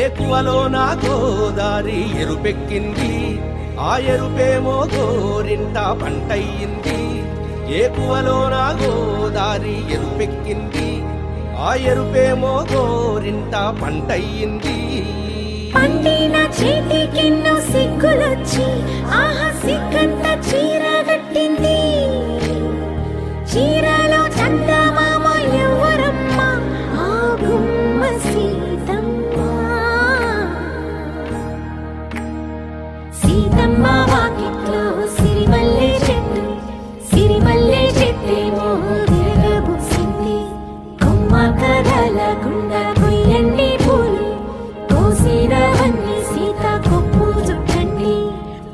ఏకువలో నా గోదారి ఎరుపెక్కింది, ఆ ఎరుపేమో గోరింట పంటయ్యింది. ఏకువలో నా గోదారి ఎరుపెక్కింది, ఆ ఎరుపేమో గోరింట పంటయ్యింది. పండిన చేతికెన్నో సిగ్గులొచ్చి ఆహా సిగ్గంత చీర కట్టింది. చీరలో చందమామ ఎవరమ్మ, ఆ గుమ్మ సీతమ్మ. సీతమ్మ వాకిట్లో సిరిమల్లె చెట్టు, సిరిమల్లె చెట్టేమో విరగబూసింది. కొమ్మ కదలకుండా కొయ్యండి పూలు, కోసినవన్నీ సీత కొప్పు చుట్టండి.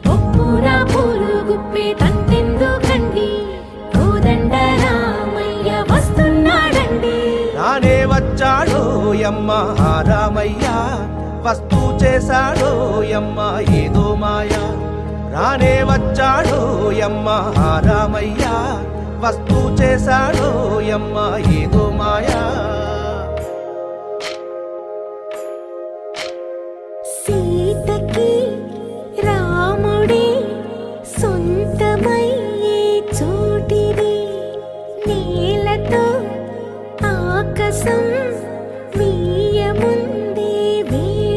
కొప్పున పూలు గుప్పే తంతెందుకండి, కోదండ రామయ్య వస్తున్నాడండి. రానే వచ్చాడో యమ్మ ఆ రామయ్య, వస్తూ చేశాడో యమ్మ ఏదో మాయ. రానే వచ్చాడో యమ్మ ఆ రామయ్య, వస్తూ చేశాడో యమ్మ ఏదో మాయా.